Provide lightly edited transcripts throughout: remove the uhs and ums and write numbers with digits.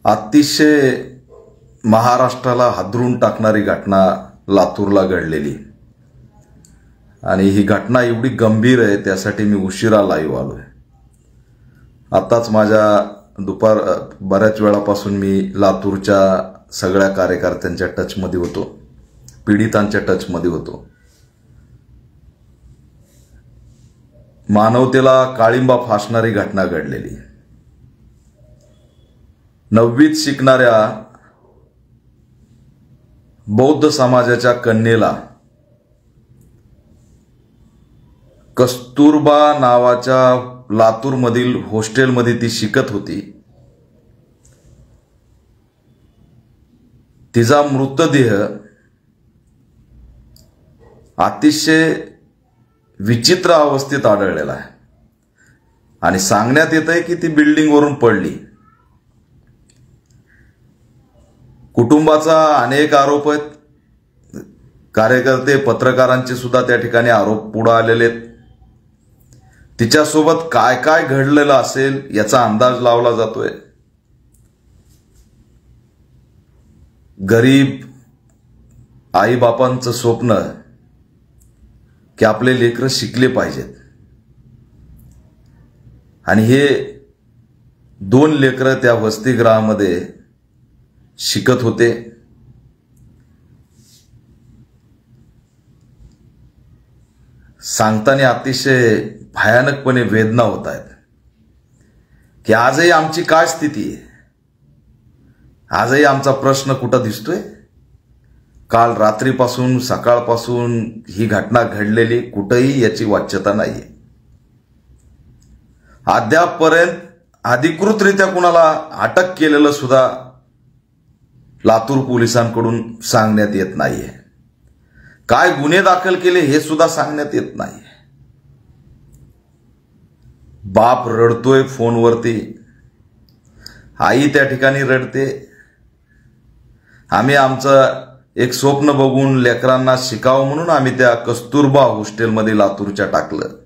अतिशय महाराष्ट्राला हादरून टाकणारी घटना लातूरला घडलेली आणि ही घटना एवढी गंभीर आहे त्यासाठी मी उशिरा लाईव्ह आलोय। आताच माझ्या बऱ्याच वेळापासून मी लातूरच्या सगळ्या कार्यकर्त्यांच्या टच मध्ये होतो, पीडितांच्या टच मध्ये होतो। मानवतेला काळिंबा फासणारी घटना घडलेली। 9वीत शिकणाऱ्या बौद्ध समाजाच्या कन्येला कस्तुरबा नावाच्या लातूरमधील हॉस्टेलमध्ये ती शिकत होती। तिचा मृतदेह अतिशय विचित्र अवस्थेत आढळलेला आहे आणि सांगण्यात येतंय की ती बिल्डिंगवरून पडली। कुटुंबाचा अनेक आरोप आहेत, कार्यकर्ते पत्रकारांचे सुद्धा त्या ठिकाणी आरोप पुढे आलेले आहेत। तिच्यासोबत काय काय घडलेलं असेल याचा अंदाज लावला जातोय। गरीब आईबापांचं स्वप्न की आपले लेकरं शिकले पाहिजेत आणि हे 2 लेकरं त्या वसतिगृहामध्ये शिकत होते। सांगताना अतिशय भयानकपणे वेदना होत आहेत की आजही आमची काय स्थिती आहे, आजही आमचा प्रश्न कुठं दिसतोय। काल रात्रीपासून सकाळपासून ही घटना घडलेली कुठेही याची वाच्यता नाहीये। अद्यापपर्यंत अधिकृतरित्या कुणाला अटक केलेलं सुद्धा लातूर पोलिसांकडून सांगण्यात येत नाहीये। काय गुन्हे दाखल केले हे सुद्धा सांगण्यात येत नाहीये। बाप रडतोय फोनवरती, आई त्या ठिकाणी रडते। आम्ही आमचं एक स्वप्न बघून लेकरांना शिकावं म्हणून आम्ही त्या कस्तुरबा हॉस्टेलमध्ये लातूरच्या टाकलं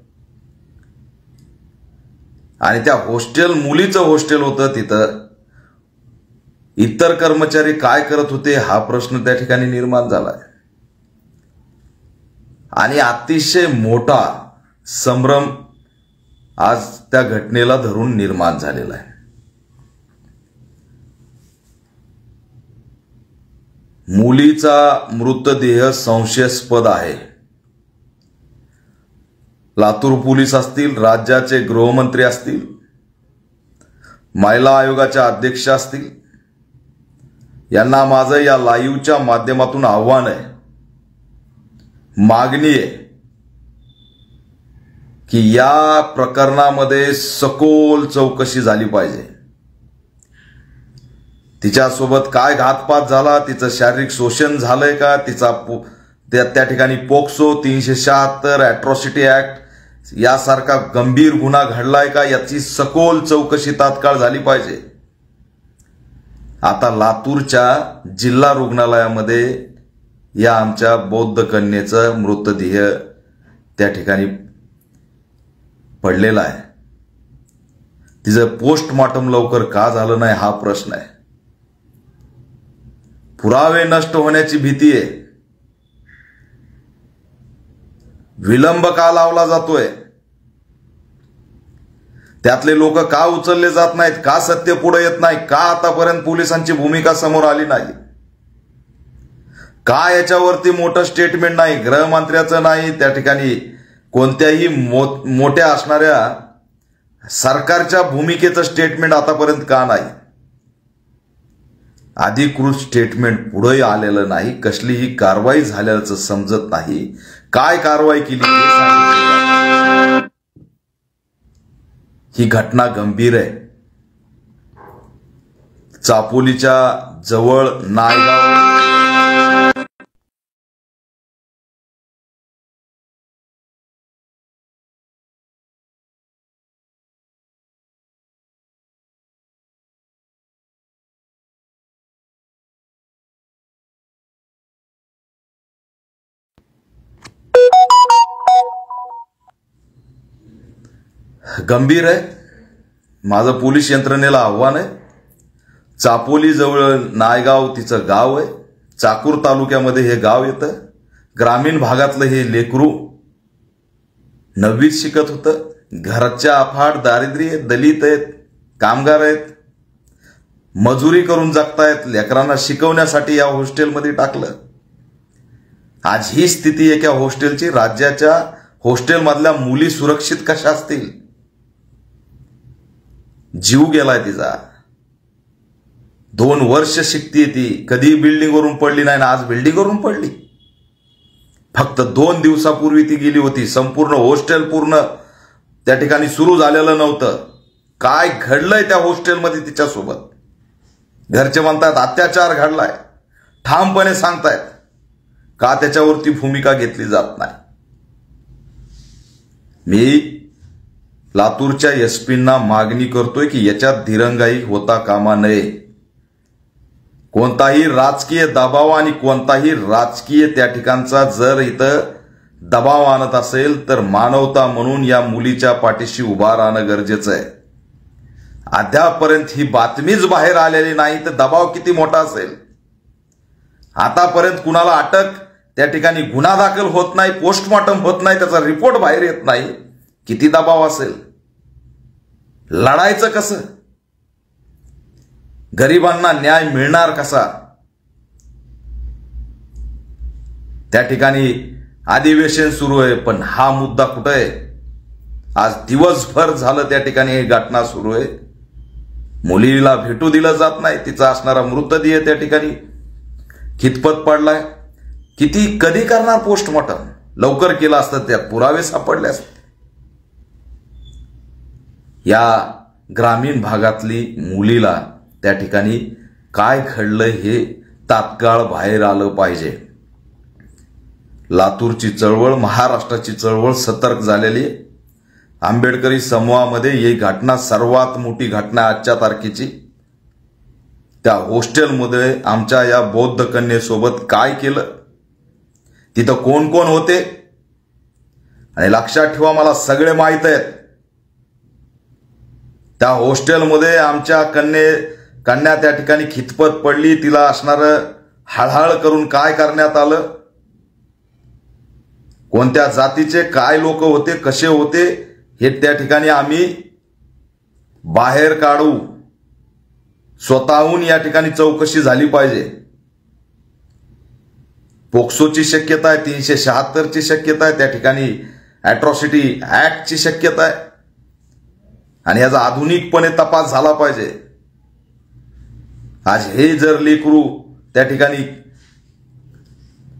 आणि त्या मुलीचं हॉस्टेल होतं। तिथं इतर कर्मचारी काय करत होते हा प्रश्न त्या ठिकाणी निर्माण झालाय आणि अतिशय मोठा संभ्रम आज त्या घटनेला धरून निर्माण झालेला आहे। मुलीचा मृतदेह संशयास्पद आहे। लातूर पोलीस असतील, राज्याचे गृहमंत्री असतील, महिला आयोगाच्या अध्यक्ष असतील, यांना माझं या लाईव्हच्या माध्यमातून आव्हान आहे, मागणी आहे की या प्रकरणामध्ये सखोल चौकशी झाली पाहिजे। तिच्यासोबत काय घातपात झाला, तिचं शारीरिक शोषण झालंय का, तिचा त्या ठिकाणी पोक्सो 376 अॅट्रॉसिटी ऍक्ट यासारखा गंभीर गुन्हा घडलाय का याची सखोल चौकशी तात्काळ झाली पाहिजे। आता लातूरच्या जिल्हा रुग्णालयामध्ये या आमच्या बौद्ध कन्येचा मृतदेह त्या ठिकाणी पडलेला आहे। तिचं पोस्टमॉर्टम लवकर का झालं नाही हा प्रश्न आहे। पुरावे नष्ट होण्याची भीती आहे, विलंब का लावला जातोय, त्यातले लोक का उचलले जात नाहीत, का सत्य पुढे येत नाही, का आतापर्यंत पोलिसांची भूमिका समोर आली नाही, का याच्यावरती मोठं स्टेटमेंट नाही, गृहमंत्र्याचं नाही, त्या ठिकाणी कोणत्याही मोठ्या असणाऱ्या सरकारच्या भूमिकेचं स्टेटमेंट आतापर्यंत का नाही, अधिकृत स्टेटमेंट पुढे आलेलं नाही, कसलीही कारवाई झाल्याचं समजत नाही, काय कारवाई केली हे सांगितलं। ही घटना गंभीर आहे। चापोलीच्या जवळ नायगाव गंभीर आहे। माझं पोलीस यंत्रणेला आव्हान आहे, चापोली जवळ नायगाव तिचं गाव आहे. चाकूर तालुक्यामध्ये हे गाव येतं. ग्रामीण भागातलं हे लेकरू 9वीत शिकत होतं. घरच्या अफाट दारिद्र्य, दलित आहेत, कामगार आहेत, मजुरी करून जगतायत. लेकरांना शिकवण्यासाठी या हॉस्टेलमध्ये टाकलं. आज ही स्थिती एका हॉस्टेलची. राज्याच्या हॉस्टेलमधल्या मुली सुरक्षित कशा असतील? जीव गेलाय तिचा. 2 वर्ष शिकतीये ती. कधी बिल्डिंगवरून पडली नाही ना आज बिल्डिंगवरून पडली. फक्त 2 दिवसापूर्वी ती गेली होती. संपूर्ण हॉस्टेल पूर्ण त्या ठिकाणी सुरू झालेलं नव्हतं. काय घडलंय त्या हॉस्टेलमध्ये तिच्यासोबत? घरचे म्हणतात अत्याचार घडलाय, ठामपणे सांगतायत. का त्याच्यावरती भूमिका घेतली जात नाही? मी लातूरच्या एसपींना मागणी करतोय की याच्यात दिरंगाई होता कामा नये. कोणताही राजकीय दबाव आणि कोणताही राजकीय त्या ठिकाणचा जर इथं दबाव आणत असेल तर मानवता म्हणून या मुलीच्या पाठीशी उभा राहणं गरजेचं आहे. अद्यापर्यंत ही बातमीच बाहेर आलेली नाही तर दबाव किती मोठा असेल? आतापर्यंत कुणाला अटक, त्या ठिकाणी गुन्हा दाखल होत नाही, पोस्टमॉर्टम होत नाही, त्याचा रिपोर्ट बाहेर येत नाही. किती दबाव असेल? लढायचं कसं? गरिबांना न्याय मिळणार कसा? त्या ठिकाणी अधिवेशन सुरू आहे पण हा मुद्दा कुठं आहे? आज दिवसभर झालं त्या ठिकाणी ही घटना सुरू आहे. मुलीला भेटू दिलं जात नाही. तिचा असणारा मृतदेह त्या ठिकाणी खितपत पडलाय. किती कधी करणार पोस्टमॉर्टम? लवकर केलं असतं त्यात पुरावे सापडले असते. या ग्रामीण भागातली मुलीला त्या ठिकाणी काय घडलं हे तात्काळ बाहेर आलं पाहिजे. लातूरची चळवळ, महाराष्ट्राची चळवळ सतर्क झालेली आहे. आंबेडकरी समूहामध्ये ही घटना सर्वात मोठी घटना आजच्या तारखेची. त्या हॉस्टेलमध्ये आमच्या या बौद्ध कन्येसोबत काय केलं, तिथं कोण कोण होते, आणि लक्षात ठेवा मला सगळे माहित आहेत. त्या हॉस्टेलमध्ये आमच्या कन्या त्या ठिकाणी खितपत पडली. तिला असणारं हळहळ करून काय करण्यात आलं, कोणत्या जातीचे काय लोक होते, कसे होते, हे त्या ठिकाणी आम्ही बाहेर काढू. स्वतःहून या ठिकाणी चौकशी झाली पाहिजे. पोक्सोची शक्यता आहे, 376ची शक्यता आहे, त्या ठिकाणी अॅट्रॉसिटी ऍक्टची शक्यता आहे, आणि याचा आधुनिकपणे तपास झाला पाहिजे. आज हे जर लेकरू त्या ठिकाणी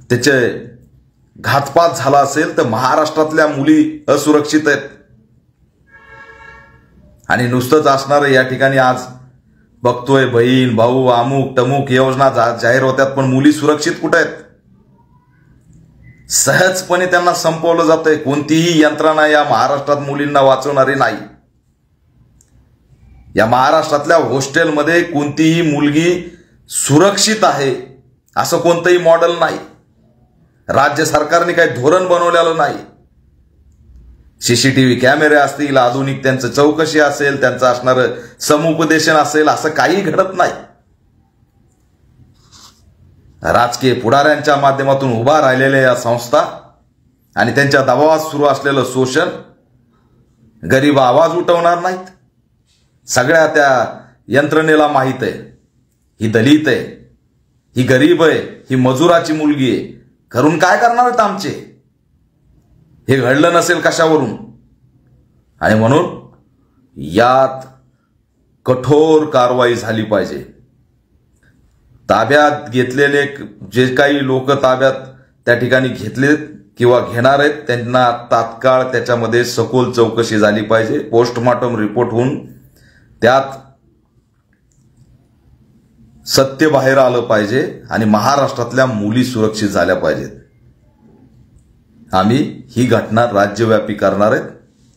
त्याचे घातपात झाला असेल तर महाराष्ट्रातल्या मुली असुरक्षित आहेत. आणि नुसतंच असणारं या ठिकाणी आज बघतोय बहीण भाऊ अमुक टमुक योजना जाहीर होत्यात पण मुली सुरक्षित कुठे आहेत? सहजपणे त्यांना संपवलं जातंय. कोणतीही यंत्रणा या महाराष्ट्रात मुलींना वाचवणारी नाही. या महाराष्ट्रातल्या हॉस्टेलमध्ये कोणतीही मुलगी सुरक्षित आहे असं कोणतंही मॉडेल नाही. राज्य सरकारने काही धोरण बनवलेलं नाही. सीसीटीव्ही कॅमेरे असतील, आधुनिक त्यांचं चौकशी असेल, त्यांचं असणारं समुपदेशन असेल, असं काही घडत नाही. राजकीय पुढाऱ्यांच्या माध्यमातून उभा राहिलेल्या या संस्था आणि त्यांच्या दबावात सुरू असलेलं शोषण, गरीब आवाज उठवणार नाहीत. सगळ्या त्या यंत्रणेला माहित आहे ही दलित आहे, ही गरीब आहे, ही मजुराची मुलगी आहे, करून काय करणार आहेत आमचे? हे घडलं नसेल कशावरून? आणि म्हणून यात कठोर कारवाई झाली पाहिजे. ताब्यात घेतलेले जे काही लोक ताब्यात त्या ठिकाणी घेतले किंवा घेणार आहेत त्यांना तात्काळ त्याच्यामध्ये सखोल चौकशी झाली पाहिजे. पोस्टमॉर्टम रिपोर्ट होऊन त्यात सत्य बाहेर आलं पाहिजे आणि महाराष्ट्रातल्या मुली सुरक्षित झाल्या पाहिजेत. आम्ही ही घटना राज्यव्यापी करणार आहेत.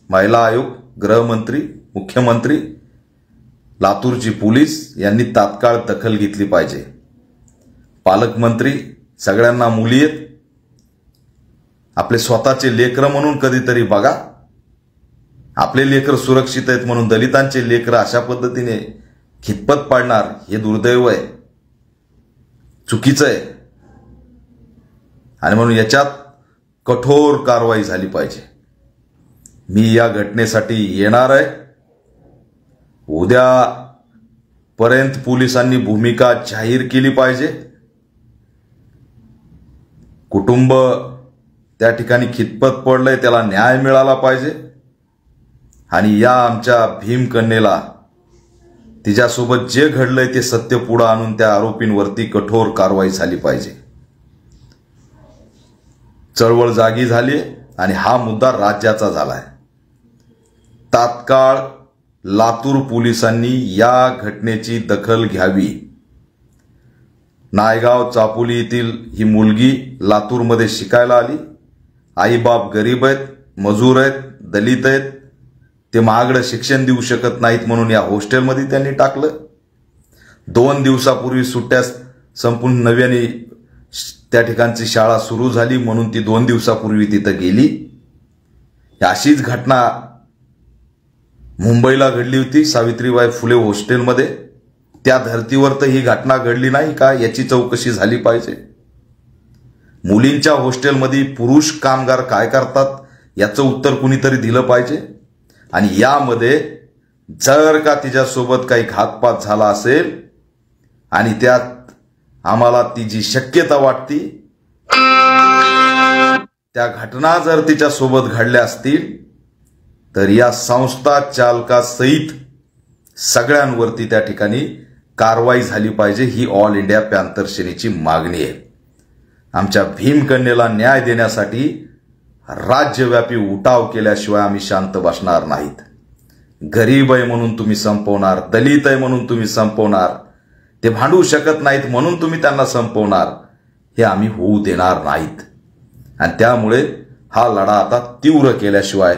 महिला आयोग, गृहमंत्री, मुख्यमंत्री, लातूरची पोलीस यांनी तात्काळ दखल घेतली पाहिजे. पालकमंत्री, सगळ्यांना मुली आहेत, आपले स्वतःचे लेकरं म्हणून कधीतरी बघा. आपले लेकर सुरक्षित आहेत म्हणून दलितांचे लेकर अशा पद्धतीने खितपत पाडणार हे दुर्दैव आहे, चुकीचं आहे. आणि म्हणून याच्यात कठोर कारवाई झाली पाहिजे. मी या घटनेसाठी येणार आहे. उद्या पर्यंत पोलिसांनी भूमिका जाहीर केली पाहिजे. कुटुंब त्या ठिकाणी खितपत पडलंय, त्याला न्याय मिळाला पाहिजे. आणि या आमच्या भीमकन्येला तिच्यासोबत जे घडलंय ते सत्य पुढे आणून त्या आरोपींवरती कठोर कारवाई झाली पाहिजे. चळवळ जागी झाली आणि हा मुद्दा राज्याचा झालाय. तात्काळ लातूर पोलिसांनी या घटनेची दखल घ्यावी. नायगाव चापोली येथील ही मुलगी लातूरमध्ये शिकायला आली. आईबाप गरीब आहेत, मजूर आहेत, दलित आहेत. ते महागडं शिक्षण देऊ शकत नाहीत म्हणून या हॉस्टेलमध्ये त्यांनी टाकलं. 2 दिवसापूर्वी सुट्ट्या संपून नव्याने त्या ठिकाणची शाळा सुरू झाली म्हणून ती 2 दिवसापूर्वी तिथं गेली. अशीच घटना मुंबईला घडली होती सावित्रीबाई फुले हॉस्टेलमध्ये. त्या धर्तीवर तर ही घटना घडली नाही का, याची चौकशी झाली पाहिजे. मुलींच्या हॉस्टेलमध्ये पुरुष कामगार काय करतात याचं उत्तर कुणीतरी दिलं पाहिजे. आणि यामध्ये जर का तिच्यासोबत काही घातपात झाला असेल आणि त्यात आम्हाला ती जी शक्यता वाटती त्या घटना जर तिच्यासोबत घडल्या असतील तर या संस्था चालकासहित सगळ्यांवरती त्या ठिकाणी कारवाई झाली पाहिजे. ही ऑल इंडिया पॅंथर सेनेची मागणी आहे. आमच्या भीमकन्येला न्याय देण्यासाठी राज्यव्यापी उठाव केल्याशिवाय आम्ही शांत बसणार नाहीत. गरीब आहे म्हणून तुम्ही संपवणार, दलित आहे म्हणून तुम्ही संपवणार, ते भांडू शकत नाहीत म्हणून तुम्ही त्यांना संपवणार, हे आम्ही होऊ देणार नाहीत. आणि त्यामुळे हा लढा आता तीव्र केल्याशिवाय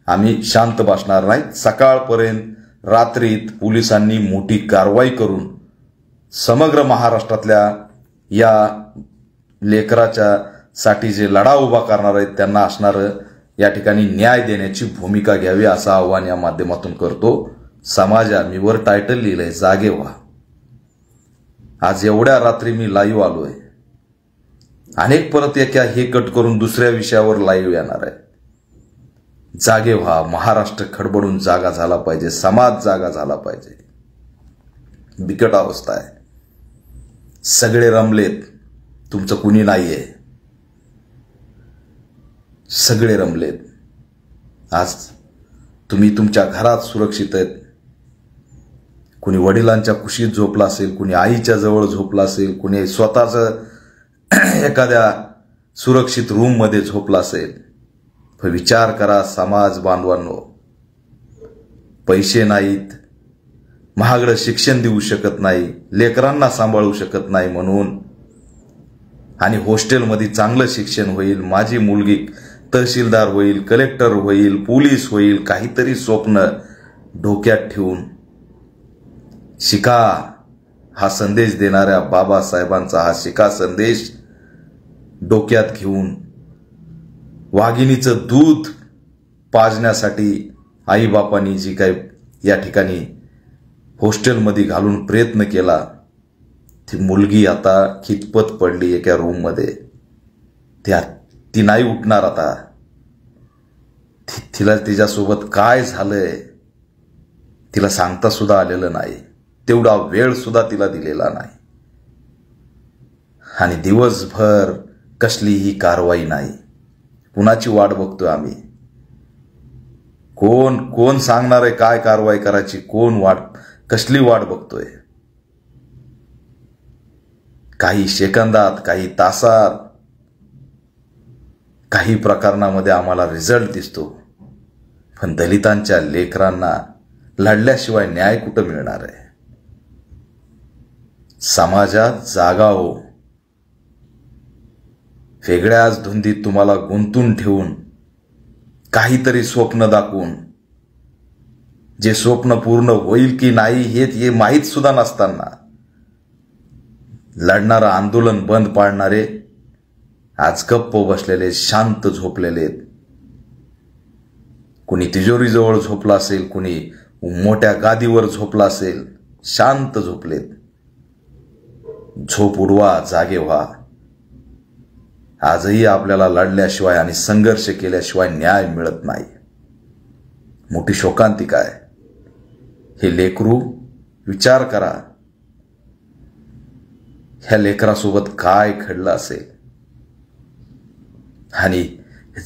आम्ही शांत बसणार नाहीत. सकाळपर्यंत रात्रीत पोलिसांनी मोठी कारवाई करून समग्र महाराष्ट्रातल्या या लेकराच्या साठी जे लढा उभा करणार आहेत त्यांना असणारं या ठिकाणी न्याय देण्याची भूमिका घ्यावी असं आव्हान या माध्यमातून करतो. समाजा मी वर टायटल लिहिलंय, जागे व्हा. आज एवढ्या रात्री मी लाईव्ह आलोय. अनेक परत हे कट करून दुसऱ्या विषयावर लाईव्ह येणार आहे. जागे व्हा. महाराष्ट्र खडबडून जागा झाला पाहिजे, समाज जागा झाला पाहिजे. बिकट अवस्था आहे. सगळे रमलेत, तुमचं कुणी नाहीये. सगळे रमलेत. आज तुम्ही तुमच्या घरात सुरक्षित आहेत. कुणी वडिलांच्या कुशीत झोपला असेल, कुणी आईच्या जवळ झोपला असेल, कुणी स्वतःच एखाद्या सुरक्षित रूम मध्ये झोपला असेल. विचार करा समाज बांधवांनो. पैसे नाहीत, महागडं शिक्षण देऊ शकत नाही, लेकरांना सांभाळू शकत नाही म्हणून, आणि हॉस्टेलमध्ये चांगलं शिक्षण होईल, माझी मुलगी तहसीलदार होईल, कलेक्टर होईल, पोलीस होईल, काहीतरी स्वप्न डोक्यात ठेवून शिका हा संदेश देणाऱ्या बाबासाहेबांचा हा शिका संदेश डोक्यात घेऊन वाघिणीचं दूध पाजण्यासाठी आईबापांनी जी काही या ठिकाणी हॉस्टेलमध्ये घालून प्रयत्न केला, ती मुलगी आता खितपत पडली एका रूममध्ये. ती नाही उठणार आता. तिला तिच्यासोबत काय झालंय तिला सांगता सुद्धा आलेलं नाही. तेवढा वेळ सुद्धा तिला दिलेला नाही. आणि दिवसभर कसलीही कारवाई नाही. कुणाची वाट बघतोय आम्ही? कोण सांगणार आहे काय कारवाई करायची? कसली वाट बघतोय? काही सेकंदात, काही तासात, काही प्रकरणामध्ये आम्हाला रिझल्ट दिसतो. पण दलितांच्या लेकरांना लढल्याशिवाय न्याय कुठं मिळणार आहे? समाजात जागा हो. वेगळ्याच धुंदीत तुम्हाला गुंतून ठेवून काहीतरी स्वप्न दाखवून, जे स्वप्न पूर्ण होईल की नाही हे माहीत सुद्धा नसताना लढणारं आंदोलन बंद पाडणारे आज गप्प बसलेले, शांत झोपलेले. कुणी तिजोरीजवळ झोपला असेल, कुणी मोठ्या गादीवर झोपला असेल, शांत झोपलेत. झोप उडवा, जागे व्हा. आजही आपल्याला लढल्याशिवाय आणि संघर्ष केल्याशिवाय न्याय मिळत नाही. मोठी शोकांतिका आहे. हे लेकरू विचार करा, ह्या लेकरासोबत काय घडलं असेल, आणि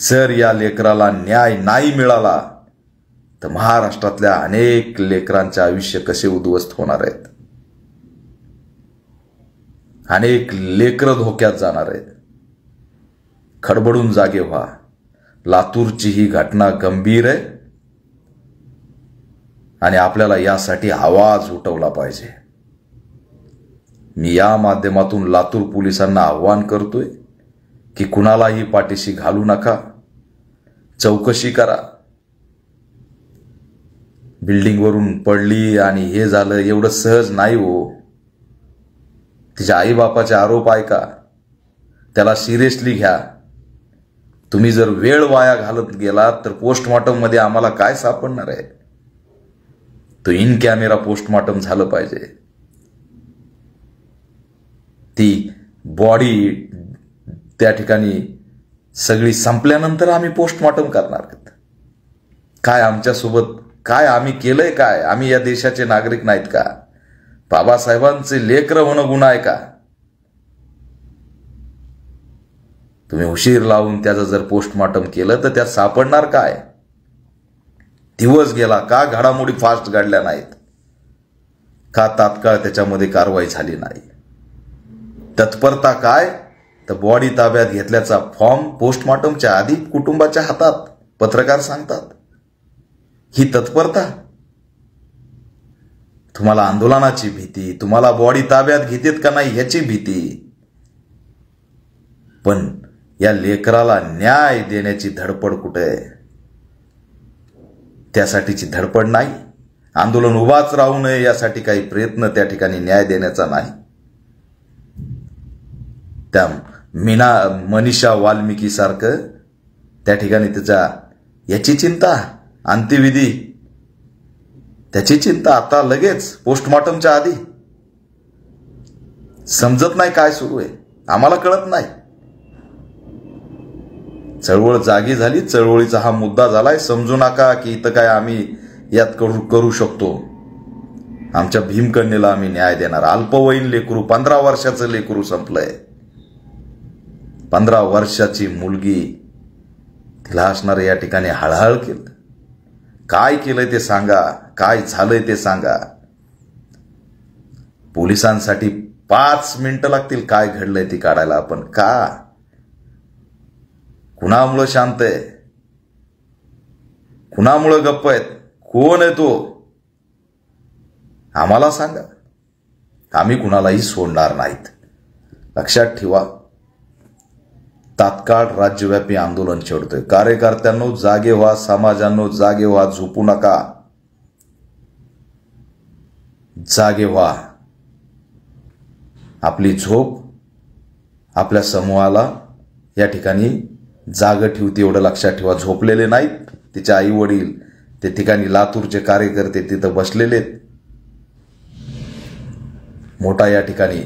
जर या लेकराला न्याय नाही मिळाला तर महाराष्ट्रातल्या अनेक लेकरांचे आयुष्य कसे उद्ध्वस्त होणार आहेत. अनेक लेकरं धोक्यात जाणार आहेत. खडबडून जागे व्हा. लातूरची ही घटना गंभीर आहे आणि आपल्याला यासाठी आवाज उठवला पाहिजे. मी या माध्यमातून लातूर पोलिसांना आव्हान करतोय की कुणालाही पाठीशी घालू नका. चौकशी करा. बिल्डिंगवरून पडली आणि हे झालं एवढं सहज नाही हो. तिच्या आईबापाचे आरोप ऐका, त्याला सिरियसली घ्या. तुम्ही जर वेळ वाया घालत गेलात तर पोस्टमॉर्टम मध्ये आम्हाला काय सापडणार आहे. तो इन कॅमेरा पोस्टमॉर्टम झालं पाहिजे. ती बॉडी त्या ठिकाणी सगळी संपल्यानंतर आम्ही पोस्टमॉर्टम करणार. काय आमच्यासोबत काय आम्ही केलंय, काय आम्ही या देशाचे नागरिक नाहीत का? बाबासाहेबांचे लेकरं होणं गुन्हा आहे का? तुम्ही उशीर लावून त्याचं जर पोस्टमॉर्टम केलं तर त्यात सापडणार काय? दिवस गेला का घडामोडी फास्ट घडल्या नाहीत का? तात्काळ त्याच्यामध्ये कारवाई झाली नाही. तत्परता काय? तर बॉडी ताब्यात घेतल्याचा फॉर्म पोस्टमॉर्टमच्या आधी कुटुंबाच्या हातात, पत्रकार सांगतात. ही तत्परता? तुम्हाला आंदोलनाची भीती, तुम्हाला बॉडी ताब्यात घेतेत का नाही ह्याची भीती, पण या लेकराला न्याय देण्याची धडपड कुठे आहे? त्यासाठीची धडपड नाही. आंदोलन उभाच राहू नये यासाठी काही प्रयत्न त्या ठिकाणी न्याय देण्याचा नाही. त्या मनीषा वाल्मिकी सारखं त्या ठिकाणी त्याच्या याची चिंता, अंत्यविधी त्याची चिंता आता लगेच पोस्टमॉर्टमच्या आधी. समजत नाही काय सुरू आहे, आम्हाला कळत नाही. चळवळ जागी झाली, चळवळीचा हा मुद्दा झालाय. समजू नका की इथं काय आम्ही यात करू शकतो. आमच्या भीमकन्येला आम्ही न्याय देणार. अल्पवयीन लेकरू, 15 वर्षाचं लेकरू संपलंय. 15 वर्षाची मुलगी, तिला असणार या ठिकाणी हळहळ केलं. काय केलंय ते सांगा, काय झालंय ते सांगा. पोलिसांसाठी 5 मिनिटं लागतील काय घडलंय ती काढायला. आपण का, कुणामुळं शांत आहे, कुणामुळं गप्प आहेत, कोण आहे तो आम्हाला सांगा. आम्ही कुणालाही सोडणार नाहीत. लक्षात ठेवा, तात्काळ राज्यव्यापी आंदोलन छेडतोय. कार्यकर्त्यांनो जागे व्हा, समाजांनो जागे व्हा, झोपू नका, जागे व्हा. आपली झोप आपल्या समूहाला या ठिकाणी जाग ठेवते एवढं लक्षात ठेवा. झोपलेले नाहीत. तिचे आई वडील, ते ठिकाणी लातूरचे कार्यकर्ते तिथं बसलेले. मोठा या ठिकाणी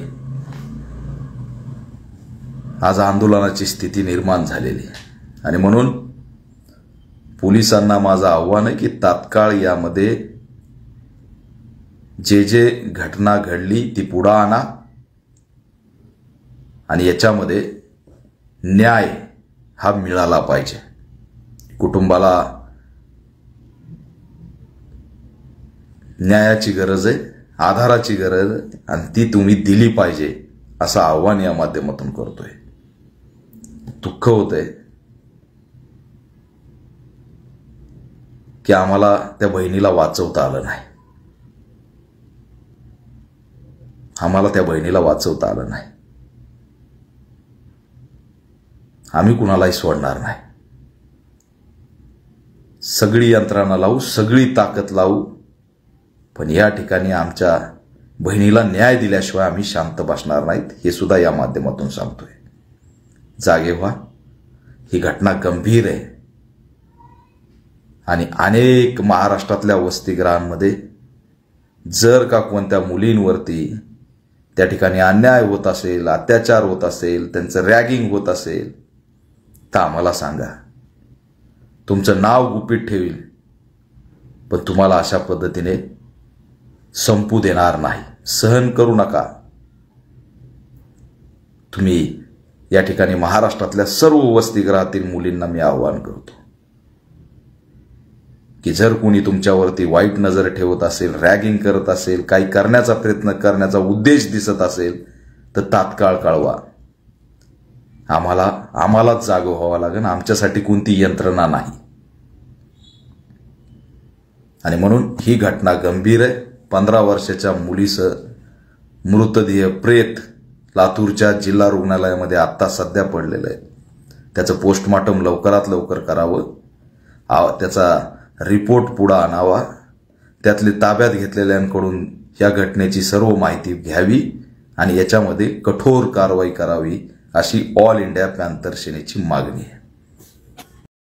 आज आंदोलनाची स्थिती निर्माण झालेली आणि म्हणून पोलिसांना माझं आव्हान आहे की तात्काळ यामध्ये जे घटना घडली ती पुढे आणा आणि याच्यामध्ये न्याय हा मिळाला पाहिजे. कुटुंबाला न्यायाची गरज आहे, आधाराची गरज आहे आणि ती तुम्ही दिली पाहिजे असं आव्हान या माध्यमातून करतोय. दुःख होतंय की आम्हाला त्या बहिणीला वाचवता आलं नाही. आम्हाला त्या बहिणीला वाचवता आलं नाही. आम्ही कुणालाही सोडणार नाही. सगळी यंत्रणा लावू, सगळी ताकद लावू, पण या ठिकाणी आमच्या बहिणीला न्याय दिल्याशिवाय आम्ही शांत बसणार नाहीत. हे सुद्धा या माध्यमातून सांगतोय. जागे व्हा. ही घटना गंभीर आहे आणि अनेक महाराष्ट्रातल्या वसतिगृहांमध्ये जर का कोणत्या मुलींवरती त्या ठिकाणी अन्याय होत असेल, अत्याचार होत असेल, त्यांचं रॅगिंग होत असेल तर आम्हाला सांगा. तुमचं नाव गुपित ठेवील, पण तुम्हाला अशा पद्धतीने संपू देणार नाही. सहन करू नका. तुम्ही या ठिकाणी महाराष्ट्रातल्या सर्व वसतिगृहातील मुलींना मी आवाहन करतो की जर कोणी तुमच्यावरती वाईट नजर ठेवत असेल, रॅगिंग करत असेल, काही करण्याचा प्रयत्न करण्याचा उद्देश दिसत असेल तर तात्काळ कळवा. आम्हालाच जागं व्हावं लागेल. आमच्यासाठी कोणती यंत्रणा नाही. आणि म्हणून ही घटना गंभीर आहे. 15 वर्षाच्या मुलीचं मृतदेह प्रेत लातूरच्या जिल्हा रुग्णालयामध्ये आत्ता सध्या पडलेलं आहे. त्याचं पोस्टमॉर्टम लवकरात लवकर करावं. त्याचा रिपोर्ट पुढे आणावा. त्यातले ताब्यात घेतलेल्यांकडून या घटनेची सर्व माहिती घ्यावी आणि याच्यामध्ये कठोर कारवाई करावी अशी ऑल इंडिया पॅंथर सेनेची मागणी आहे.